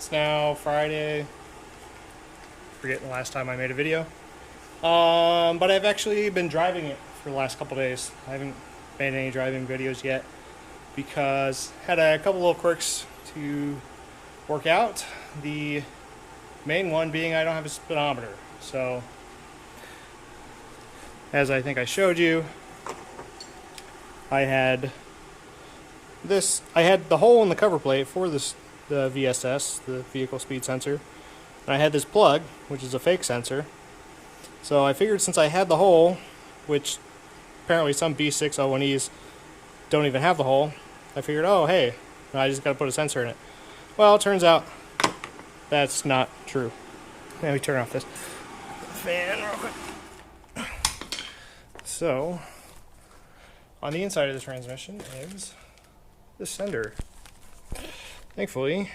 It's now Friday. Forgetting the last time I made a video. But I've actually been driving it for the last couple days. I haven't made any driving videos yet because I had a couple little quirks to work out. The main one being I don't have a speedometer. So, as I think I showed you, I had the hole in the cover plate for the VSS, the vehicle speed sensor, and I had this plug, which is a fake sensor. So I figured since I had the hole, which apparently some B601Es don't even have the hole, I figured, oh hey, I just got to put a sensor in it. Well, it turns out that's not true. Let me turn off this fan real quick. So, on the inside of the transmission is this sender. Thankfully,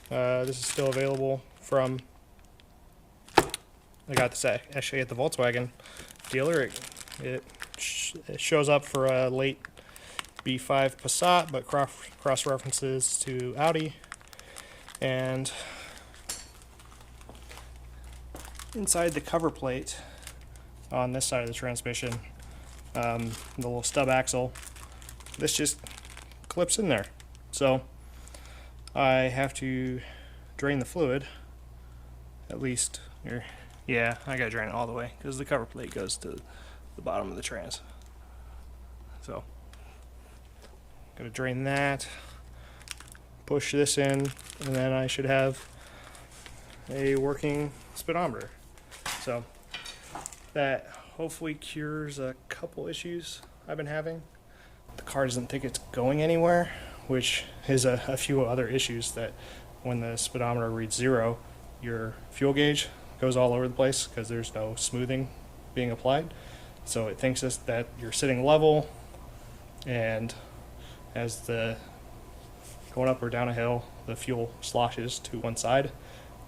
this is still available from, I got this actually at the Volkswagen dealer. It shows up for a late B5 Passat, but cross references to Audi. And inside the cover plate on this side of the transmission, the little stub axle, this just clips in there. So I have to drain the fluid, at least, yeah, I gotta drain it all the way because the cover plate goes to the bottom of the trans. So gotta drain that, push this in, and then I should have a working speedometer. So that hopefully cures a couple issues I've been having. The car doesn't think it's going anywhere, which is a few other issues, that when the speedometer reads 0, your fuel gauge goes all over the place because there's no smoothing being applied. So it thinks that you're sitting level, and as the going up or down a hill, the fuel sloshes to one side,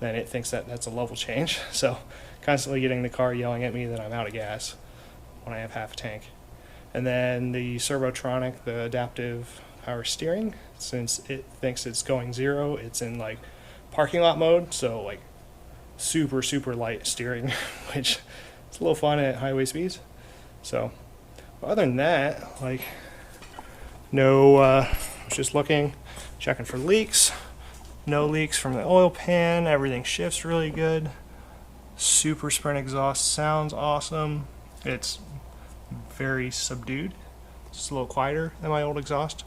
then it thinks that that's a level change. So constantly getting the car yelling at me that I'm out of gas when I have half a tank. And then the Servotronic, the adaptive power steering, since it thinks it's going 0, it's in like parking lot mode, so like super light steering, which is a little fun at highway speeds. So other than that, like no, I was just looking, checking for leaks. No leaks from the oil pan. Everything shifts really good. Super sprint exhaust sounds awesome. It's very subdued. It's a little quieter than my old exhaust,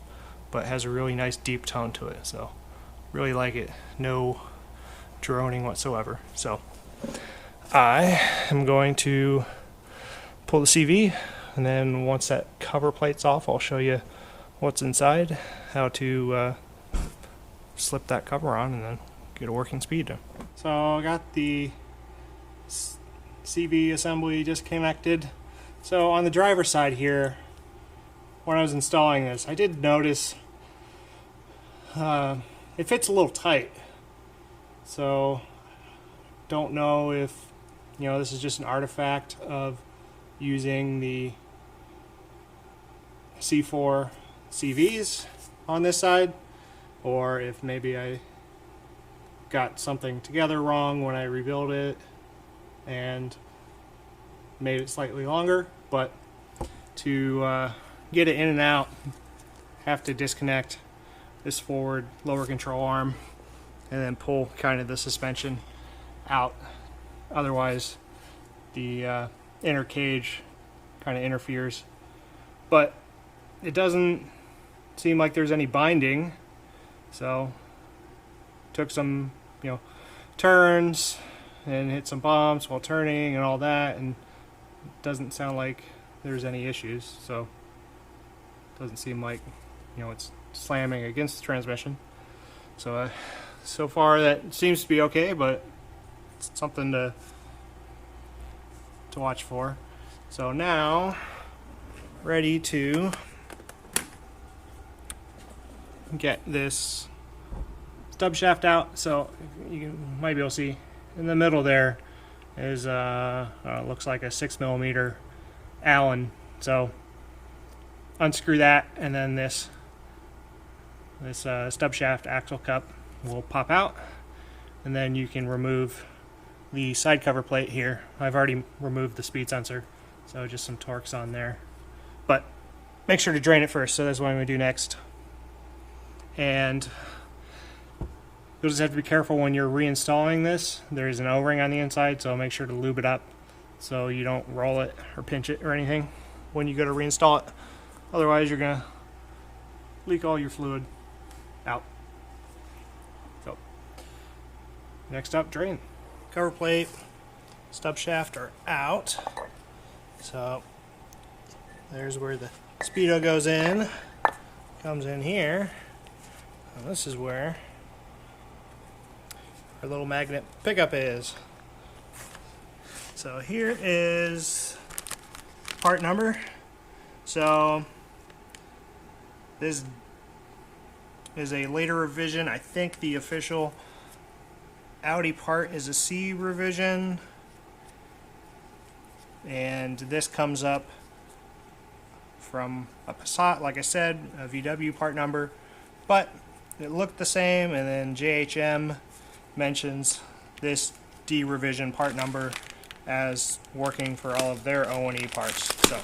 but has a really nice deep tone to it. So really like it. No droning whatsoever. So I am going to pull the CV, and then once that cover plate's off, I'll show you what's inside, how to slip that cover on, and then get a working Speedo. So I got the CV assembly just connected. So on the driver's side here, when I was installing this, I did notice it fits a little tight. So don't know if this is just an artifact of using the C4 CVs on this side, or if maybe I got something together wrong when I rebuilt it and made it slightly longer. But to get it in and out, have to disconnect this forward lower control arm and then pull kind of the suspension out. Otherwise the inner cage kind of interferes. But it doesn't seem like there's any binding, so took some turns and hit some bumps while turning and all that, and it doesn't sound like there's any issues. So it doesn't seem like it's slamming against the transmission. So so far that seems to be okay, but it's something to watch for. So now ready to get this stub shaft out. So you might be able to see in the middle there is looks like a 6mm Allen. So unscrew that, and then this stub shaft axle cup will pop out, and then you can remove the side cover plate here. I've already removed the speed sensor, so just some Torx on there. But make sure to drain it first, so that's what I'm going to do next. And you'll just have to be careful when you're reinstalling this. There is an O-ring on the inside, so make sure to lube it up so you don't roll it or pinch it or anything when you go to reinstall it. Otherwise, you're going to leak all your fluid out. So, next up, drain. Cover plate, stub shaft are out. So, there's where the Speedo goes in. Comes in here. And this is where our little magnet pickup is. So here is part number. So this is a later revision. I think the official Audi part is a C revision, and this comes up from a Passat, like I said, a VW part number, but it looked the same, and then JHM mentions this D revision part number as working for all of their O&E parts. So,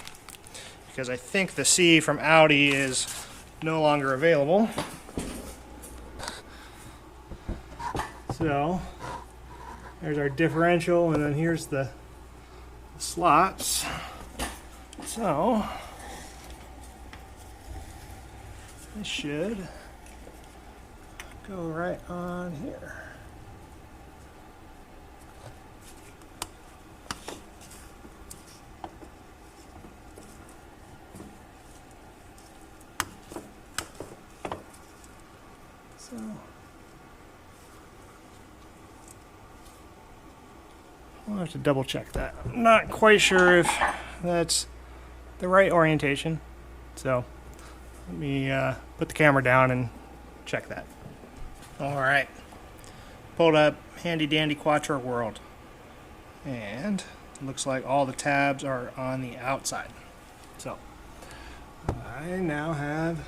because I think the C from Audi is no longer available. So, there's our differential, and then here's the slots. So, this should go right on here. So, I'll have to double check that. I'm not quite sure if that's the right orientation. So, let me put the camera down and check that. Alright, pulled up handy dandy Quattro world, and it looks like all the tabs are on the outside. So I now have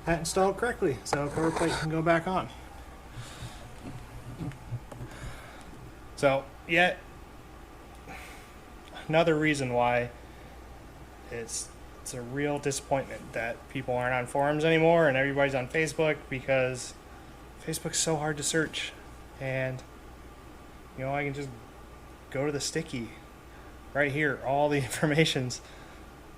that installed correctly, so cover plate can go back on. So yet another reason why it's a real disappointment that people aren't on forums anymore and everybody's on Facebook, because Facebook's so hard to search, and you know, I can just go to the sticky right here. All the information's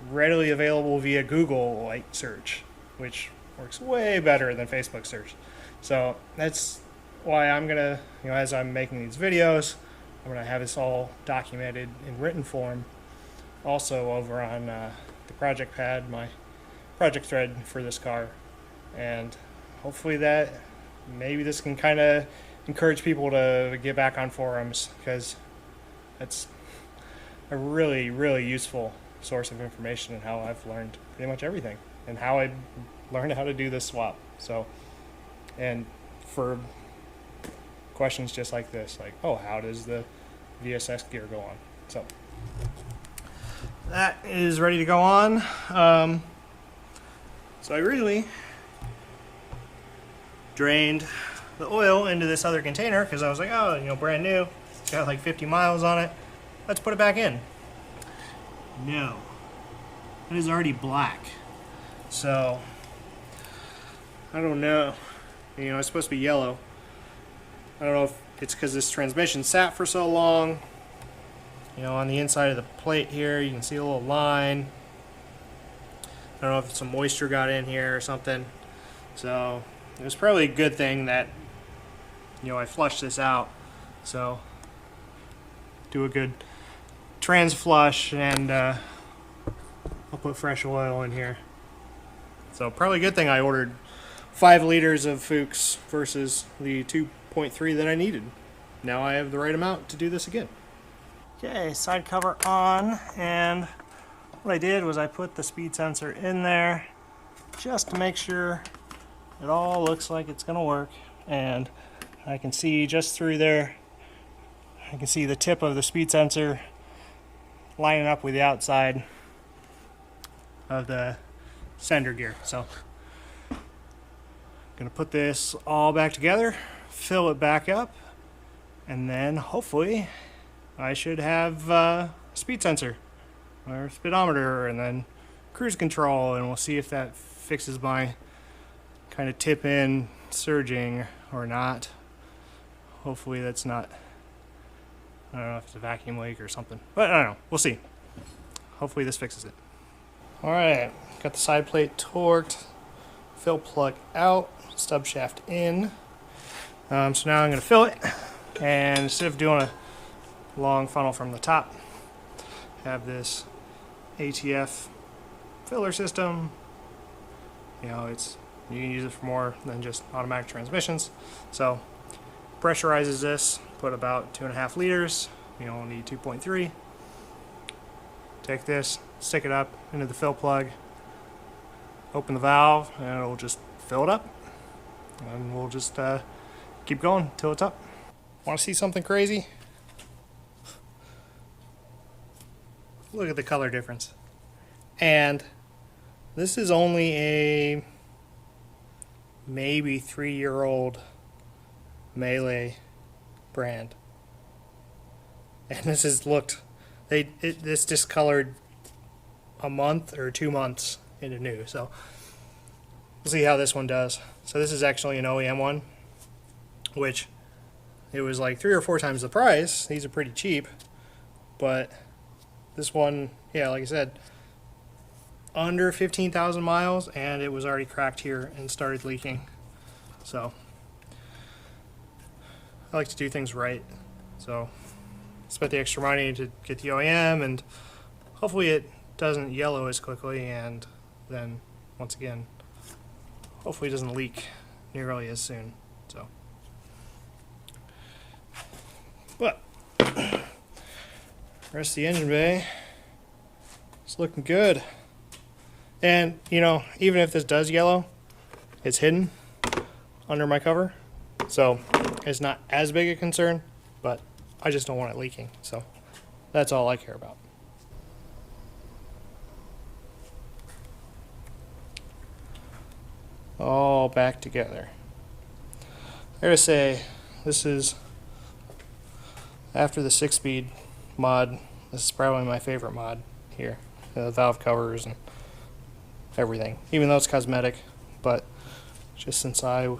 readily available via Google like search, which works way better than Facebook search. So that's why I'm gonna, you know, as I'm making these videos, I'm gonna have this all documented in written form, also over on the project pad, my project thread for this car, and hopefully that maybe this can kind of encourage people to get back on forums, because it's a really, really useful source of information and how I've learned pretty much everything and how I learned how to do this swap. So, and for questions just like this, like, oh, how does the VSS gear go on? So that is ready to go on. So I originally drained the oil into this other container because I was like, oh, you know, brand new, it's got like 50 miles on it, let's put it back in. No, it is already black. So I don't know, you know, it's supposed to be yellow. I don't know if it's because this transmission sat for so long. You know, on the inside of the plate here, you can see a little line. I don't know if some moisture got in here or something. So it was probably a good thing that, you know, I flushed this out. So do a good trans flush, and I'll put fresh oil in here. So probably a good thing I ordered 5 liters of Fuchs versus the 2.3 that I needed. Now I have the right amount to do this again. Okay, side cover on, and what I did was I put the speed sensor in there just to make sure it all looks like it's gonna work, and I can see just through there, I can see the tip of the speed sensor lining up with the outside of the sender gear. So Gonna put this all back together, fill it back up, and then hopefully I should have a speed sensor or speedometer and then cruise control, and we'll see if that fixes my kind of tip in surging or not. Hopefully that's not, I don't know if it's a vacuum leak or something, but I don't know, we'll see. Hopefully this fixes it. Alright, got the side plate torqued, fill plug out, stub shaft in. So now I'm going to fill it, and instead of doing a long funnel from the top, have this ATF filler system. You know, you can use it for more than just automatic transmissions. So pressurizes this, put about 2.5 liters. You only need 2.3. Take this, stick it up into the fill plug, open the valve, and it'll just fill it up. And we'll just keep going till it's up. Want to see something crazy? Look at the color difference. And this is only a maybe 3-year-old Melee brand. And this has looked, this discolored a month or 2 months into new. So we'll see how this one does. So this is actually an OEM one, which it was like 3 or 4 times the price. These are pretty cheap, but this one, yeah, like I said, under 15,000 miles, and it was already cracked here and started leaking. So I like to do things right. So spent the extra money to get the OEM, and hopefully it doesn't yellow as quickly, and then once again, hopefully it doesn't leak nearly as soon. So, but rest of the engine bay, it's looking good. And you know, even if this does yellow, it's hidden under my cover, so it's not as big a concern, but I just don't want it leaking, so that's all I care about. All back together. I gotta say, this is, after the 6-speed mod, this is probably my favorite mod here. The valve covers and everything, even though it's cosmetic, but just since I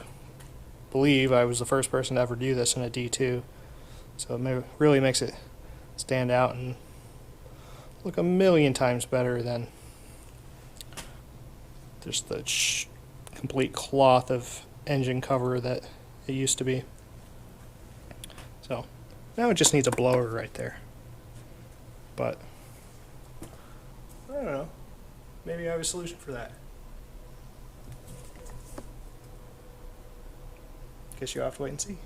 believe I was the first person to ever do this in a D2, so it really makes it stand out and look a million times better than just the complete cloth of engine cover that it used to be. So now it just needs a blower right there, but I don't know, maybe I have a solution for that. Guess you'll have to wait and see.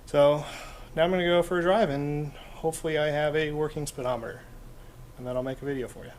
So now I'm going to go for a drive, and hopefully I have a working speedometer, and then I'll make a video for you.